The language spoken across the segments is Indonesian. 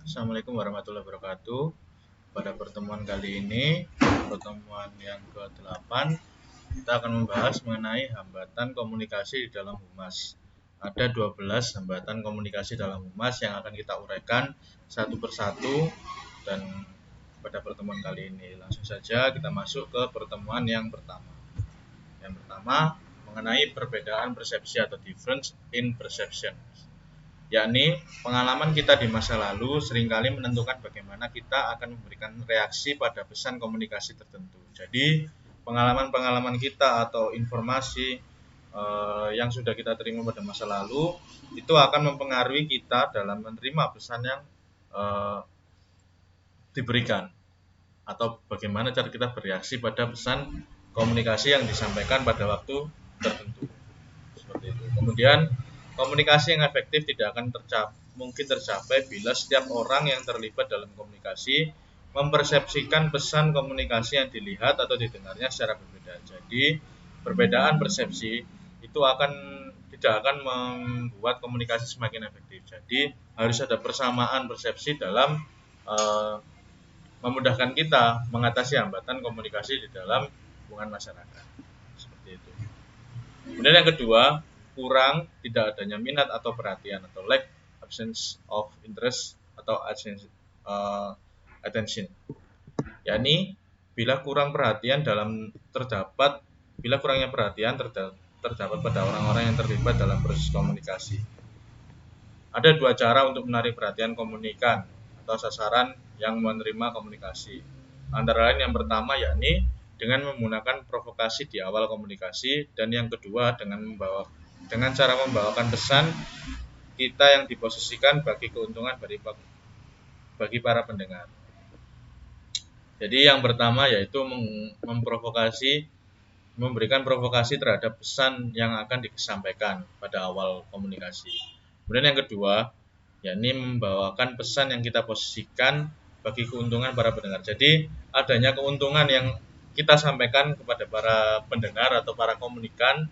Assalamualaikum warahmatullahi wabarakatuh. Pada pertemuan kali ini, pertemuan yang ke-8, kita akan membahas mengenai hambatan komunikasi di dalam humas. Ada 12 hambatan komunikasi dalam humas yang akan kita uraikan satu persatu, dan pada pertemuan kali ini langsung saja kita masuk ke pertemuan yang pertama. Yang pertama mengenai perbedaan persepsi atau difference in perception, yakni pengalaman kita di masa lalu seringkali menentukan bagaimana kita akan memberikan reaksi pada pesan komunikasi tertentu. Jadi pengalaman-pengalaman kita atau informasi yang sudah kita terima pada masa lalu itu akan mempengaruhi kita dalam menerima pesan yang diberikan, atau bagaimana cara kita bereaksi pada pesan komunikasi yang disampaikan pada waktu tertentu. Seperti itu. Kemudian komunikasi yang efektif tidak akan mungkin tercapai bila setiap orang yang terlibat dalam komunikasi mempersepsikan pesan komunikasi yang dilihat atau didengarnya secara berbeda. Jadi perbedaan persepsi itu tidak akan membuat komunikasi semakin efektif. Jadi harus ada persamaan persepsi dalam memudahkan kita mengatasi hambatan komunikasi di dalam hubungan masyarakat. Seperti itu. Kemudian yang kedua, kurang tidak adanya minat atau perhatian, atau lack absence of interest atau attention. yakni bila kurangnya perhatian terdapat pada orang-orang yang terlibat dalam proses komunikasi. Ada dua cara untuk menarik perhatian komunikan atau sasaran yang menerima komunikasi. Antara lain yang pertama yakni dengan menggunakan provokasi di awal komunikasi, dan yang kedua dengan cara membawakan pesan kita yang diposisikan bagi keuntungan bagi para pendengar. Jadi yang pertama yaitu memberikan provokasi terhadap pesan yang akan disampaikan pada awal komunikasi. Kemudian yang kedua yakni membawakan pesan yang kita posisikan bagi keuntungan para pendengar. Jadi adanya keuntungan yang kita sampaikan kepada para pendengar atau para komunikan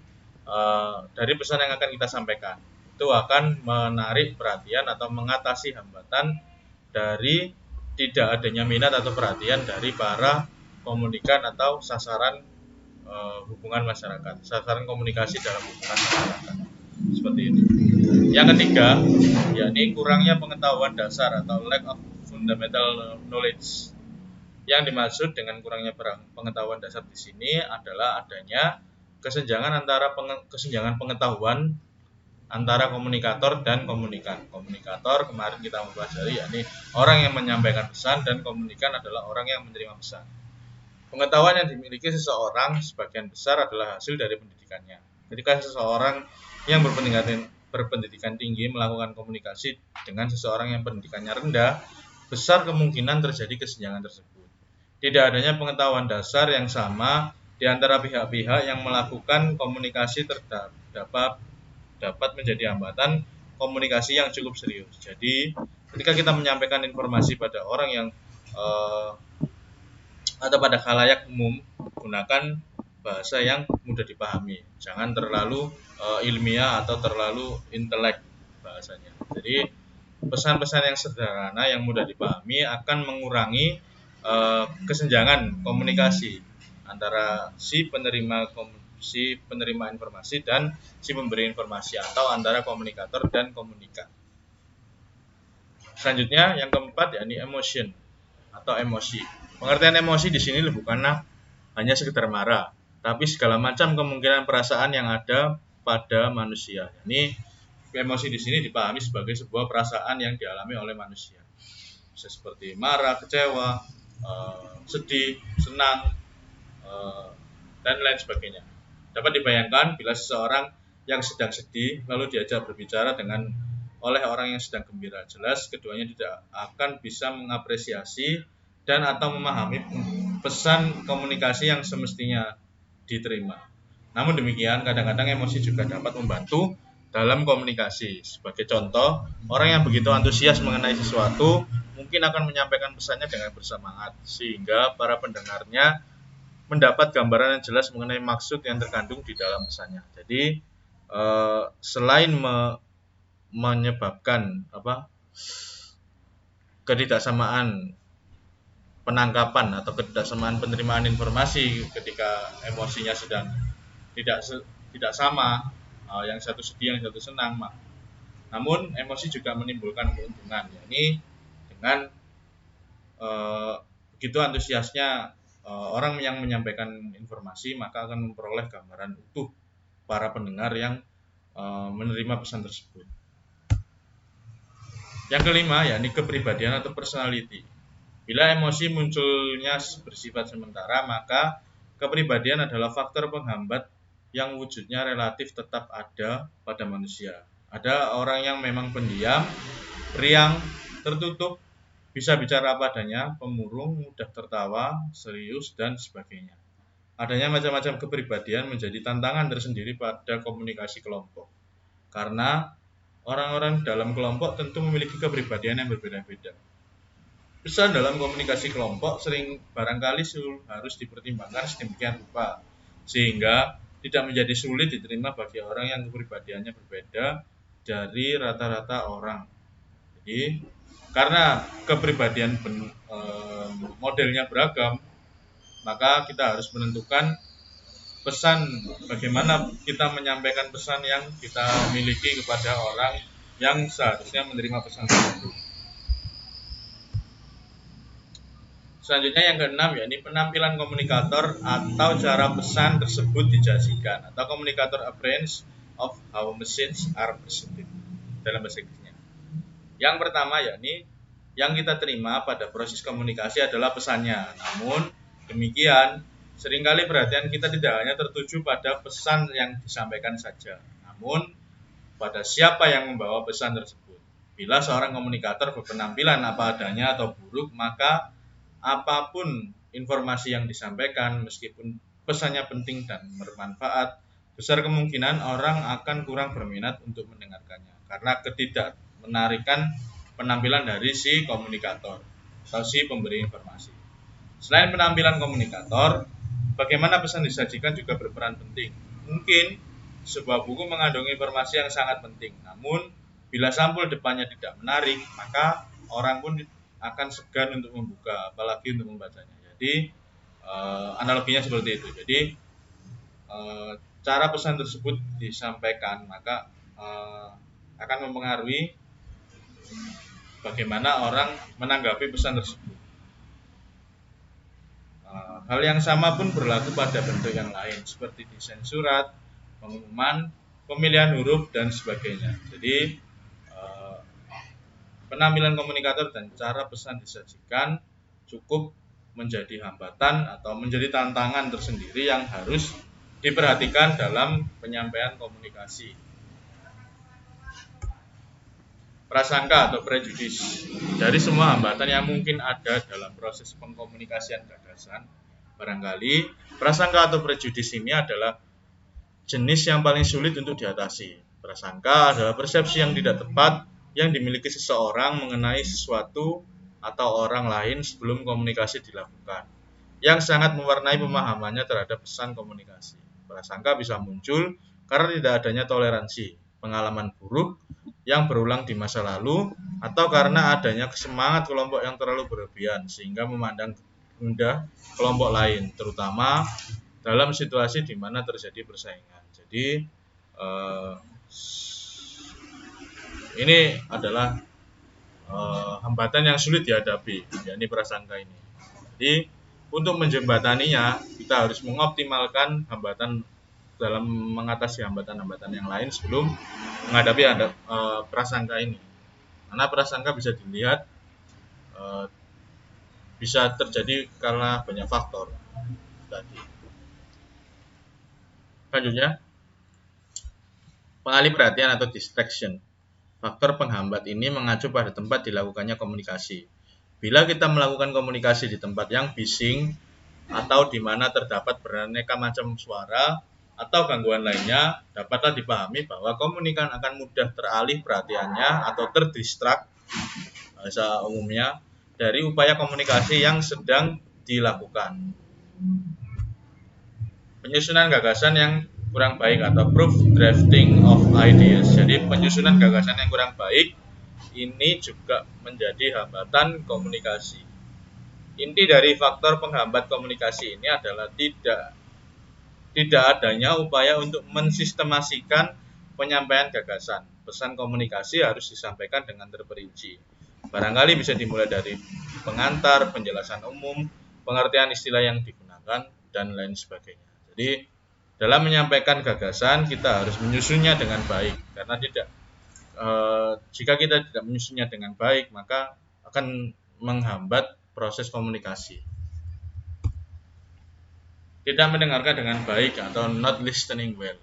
dari pesan yang akan kita sampaikan, itu akan menarik perhatian atau mengatasi hambatan dari tidak adanya minat atau perhatian dari para komunikan atau sasaran hubungan masyarakat, sasaran komunikasi dalam hubungan masyarakat. Seperti itu. Yang ketiga, yakni kurangnya pengetahuan dasar atau lack of fundamental knowledge. Yang dimaksud dengan kurangnya pengetahuan dasar di sini adalah adanya kesenjangan pengetahuan antara komunikator dan komunikan. Komunikator kemarin kita mempelajari yakni orang yang menyampaikan pesan, dan komunikan adalah orang yang menerima pesan. Pengetahuan yang dimiliki seseorang sebagian besar adalah hasil dari pendidikannya. Ketika seseorang yang berpendidikan tinggi melakukan komunikasi dengan seseorang yang pendidikannya rendah, besar kemungkinan terjadi kesenjangan tersebut. Tidak adanya pengetahuan dasar yang sama di antara pihak-pihak yang melakukan komunikasi dapat menjadi hambatan komunikasi yang cukup serius. Jadi ketika kita menyampaikan informasi pada orang yang atau pada khalayak umum, gunakan bahasa yang mudah dipahami. Jangan terlalu ilmiah atau terlalu intelek bahasanya. Jadi pesan-pesan yang sederhana yang mudah dipahami akan mengurangi kesenjangan komunikasi antara si penerima informasi dan si pemberi informasi, atau antara komunikator dan komunikan. Selanjutnya yang keempat yakni emotion atau emosi. Pengertian emosi di sini bukanlah hanya sekedar marah, tapi segala macam kemungkinan perasaan yang ada pada manusia. Ini emosi di sini dipahami sebagai sebuah perasaan yang dialami oleh manusia. Bisa seperti marah, kecewa, sedih, senang, dan lain sebagainya. Dapat dibayangkan bila seseorang yang sedang sedih lalu diajak berbicara oleh orang yang sedang gembira, jelas keduanya tidak akan bisa mengapresiasi dan atau memahami pesan komunikasi yang semestinya diterima. Namun demikian, kadang-kadang emosi juga dapat membantu dalam komunikasi. Sebagai contoh, orang yang begitu antusias mengenai sesuatu mungkin akan menyampaikan pesannya dengan bersemangat, sehga para pendengarnya mendapat gambaran yang jelas mengenai maksud yang terkandung di dalam pesannya. Jadi selain menyebabkan ketidaksamaan penangkapan atau ketidaksamaan penerimaan informasi ketika emosinya sedang tidak sama, yang satu sedih, yang satu senang. Namun emosi juga menimbulkan keuntungan, yakni dengan begitu antusiasnya orang yang menyampaikan informasi, maka akan memperoleh gambaran utuh para pendengar yang menerima pesan tersebut. Yang kelima, yakni kepribadian atau personality. Bila emosi munculnya bersifat sementara, maka kepribadian adalah faktor penghambat yang wujudnya relatif tetap ada pada manusia. Ada orang yang memang pendiam, riang, tertutup, bisa bicara apa adanya, pemurung, mudah tertawa, serius, dan sebagainya. Adanya macam-macam kepribadian menjadi tantangan tersendiri pada komunikasi kelompok. Karena orang-orang dalam kelompok tentu memiliki kepribadian yang berbeda-beda. Pesan dalam komunikasi kelompok sering barangkali harus dipertimbangkan sedemikian rupa, sehingga tidak menjadi sulit diterima bagi orang yang kepribadiannya berbeda dari rata-rata orang. Jadi, karena kepribadian modelnya beragam, maka kita harus menentukan pesan, bagaimana kita menyampaikan pesan yang kita miliki kepada orang yang seharusnya menerima pesan tersebut. Selanjutnya yang keenam, yakni penampilan komunikator atau cara pesan tersebut disajikan, atau komunikator appearance of how messages are presented dalam bahasa Inggrisnya. Yang pertama, yakni yang kita terima pada proses komunikasi adalah pesannya. Namun demikian, seringkali perhatian kita tidak hanya tertuju pada pesan yang disampaikan saja, namun pada siapa yang membawa pesan tersebut. Bila seorang komunikator berpenampilan apa adanya atau buruk, maka apapun informasi yang disampaikan, meskipun pesannya penting dan bermanfaat, besar kemungkinan orang akan kurang berminat untuk mendengarkannya karena ketidakmenarikan penampilan dari si komunikator atau si pemberi informasi. Selain penampilan komunikator, bagaimana pesan disajikan juga berperan penting. Mungkin sebuah buku mengandung informasi yang sangat penting, namun bila sampul depannya tidak menarik, maka orang pun akan segan untuk membuka, apalagi untuk membacanya. Jadi analoginya seperti itu. Jadi cara pesan tersebut disampaikan maka akan mempengaruhi bagaimana orang menanggapi pesan tersebut. Hal yang sama pun berlaku pada bentuk yang lain seperti desain surat, pengumuman, pemilihan huruf, dan sebagainya. Jadi penampilan komunikator dan cara pesan disajikan cukup menjadi hambatan atau menjadi tantangan tersendiri yang harus diperhatikan dalam penyampaian komunikasi. Prasangka atau prejudis. Dari semua hambatan yang mungkin ada dalam proses pengkomunikasian gagasan, barangkali prasangka atau prejudis ini adalah jenis yang paling sulit untuk diatasi. Prasangka adalah persepsi yang tidak tepat yang dimiliki seseorang mengenai sesuatu atau orang lain sebelum komunikasi dilakukan, yang sangat mewarnai pemahamannya terhadap pesan komunikasi. Prasangka bisa muncul karena tidak adanya toleransi, pengalaman buruk yang berulang di masa lalu, atau karena adanya semangat kelompok yang terlalu berlebihan sehingga memandang rendah kelompok lain, terutama dalam situasi di mana terjadi persaingan. Jadi ini adalah hambatan yang sulit dihadapi, yakni prasangka ini. Jadi untuk menjembataninya, kita harus mengoptimalkan hambatan dalam mengatasi hambatan-hambatan yang lain sebelum menghadapi prasangka ini. Karena prasangka bisa dilihat bisa terjadi karena banyak faktor tadi. Selanjutnya, pengalih perhatian atau distraction. Faktor penghambat ini mengacu pada tempat dilakukannya komunikasi. Bila kita melakukan komunikasi di tempat yang bising atau di mana terdapat beraneka macam suara atau gangguan lainnya, dapatlah dipahami bahwa komunikan akan mudah teralih perhatiannya atau terdistrak, bahasa umumnya, dari upaya komunikasi yang sedang dilakukan. Penyusunan gagasan yang kurang baik atau proof drafting of ideas. Jadi penyusunan gagasan yang kurang baik ini juga menjadi hambatan komunikasi. Inti dari faktor penghambat komunikasi ini adalah tidak adanya upaya untuk mensistemasikan penyampaian gagasan. Pesan komunikasi harus disampaikan dengan terperinci. Barangkali bisa dimulai dari pengantar, penjelasan umum, pengertian istilah yang digunakan, dan lain sebagainya. Jadi, dalam menyampaikan gagasan, kita harus menyusunnya dengan baik. Karena jika kita tidak menyusunnya dengan baik, maka akan menghambat proses komunikasi. Tidak mendengarkan dengan baik atau not listening well.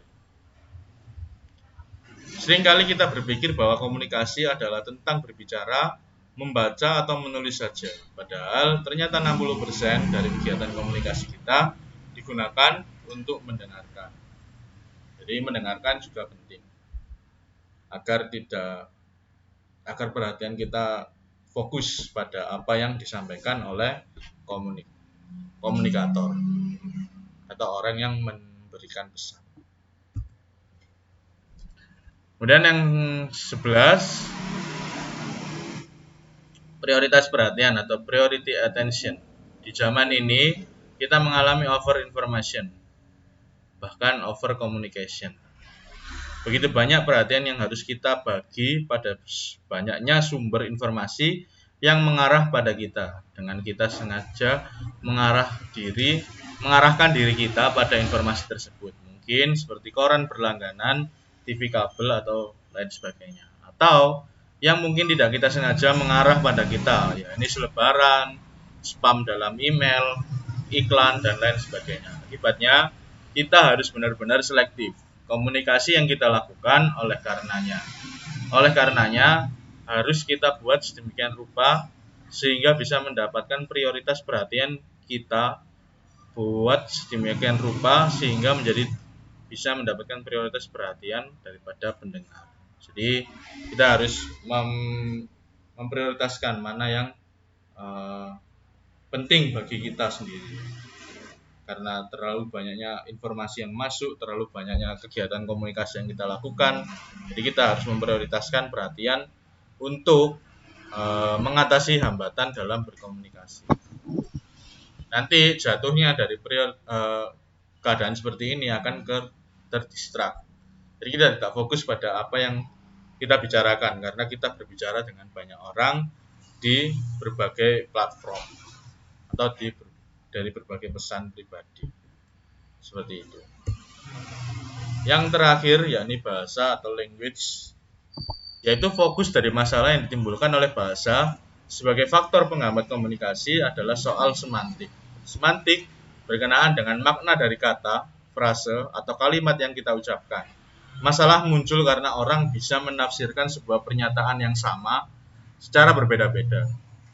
Seringkali kita berpikir bahwa komunikasi adalah tentang berbicara, membaca, atau menulis saja. Padahal ternyata 60% dari kegiatan komunikasi kita digunakan untuk mendengarkan. Jadi mendengarkan juga penting. Agar perhatian kita fokus pada apa yang disampaikan oleh komunikator atau orang yang memberikan pesan. Kemudian yang 11, prioritas perhatian atau priority attention. Di zaman ini kita mengalami over information, bahkan over communication. Begitu banyak perhatian yang harus kita bagi pada banyaknya sumber informasi yang mengarah pada kita, dengan kita sengaja mengarahkan diri kita pada informasi tersebut. Mungkin seperti koran berlangganan, TV kabel, atau lain sebagainya. Atau yang mungkin tidak kita sengaja mengarah pada kita, ya ini selebaran, spam dalam email, iklan, dan lain sebagainya. Akibatnya kita harus benar-benar selektif komunikasi yang kita lakukan. Oleh karenanya harus kita buat sedemikian rupa sehingga bisa mendapatkan prioritas perhatian kita, sehingga bisa mendapatkan prioritas perhatian daripada pendengar. Jadi kita harus memprioritaskan mana yang penting bagi kita sendiri. Karena terlalu banyaknya informasi yang masuk, terlalu banyaknya kegiatan komunikasi yang kita lakukan, jadi kita harus memprioritaskan perhatian untuk mengatasi hambatan dalam berkomunikasi. Nanti jatuhnya dari keadaan seperti ini akan terdistrak. Jadi kita tidak fokus pada apa yang kita bicarakan, karena kita berbicara dengan banyak orang di berbagai platform atau dari berbagai pesan pribadi. Seperti itu. Yang terakhir yakni bahasa atau language, yaitu fokus dari masalah yang ditimbulkan oleh bahasa sebagai faktor penghambat komunikasi adalah soal semantik. Semantik berkenaan dengan makna dari kata, frase, atau kalimat yang kita ucapkan. Masalah muncul karena orang bisa menafsirkan sebuah pernyataan yang sama secara berbeda-beda.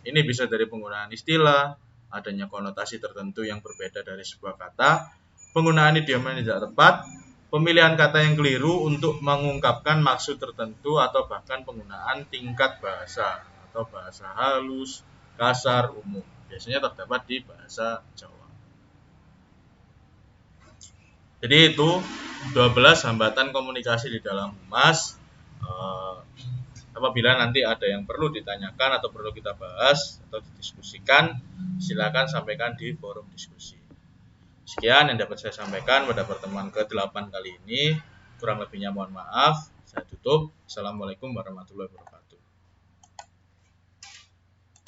Ini bisa dari penggunaan istilah, adanya konotasi tertentu yang berbeda dari sebuah kata, penggunaan idiom yang tidak tepat, pemilihan kata yang keliru untuk mengungkapkan maksud tertentu, atau bahkan penggunaan tingkat bahasa atau bahasa halus, kasar, umum. Biasanya terdapat di bahasa Jawa. Jadi itu 12 hambatan komunikasi di dalam humas. Apabila nanti ada yang perlu ditanyakan atau perlu kita bahas atau didiskusikan, silakan sampaikan di forum diskusi. Sekian yang dapat saya sampaikan pada pertemuan ke-8 kali ini. Kurang lebihnya mohon maaf. Saya tutup. Assalamualaikum warahmatullahi wabarakatuh.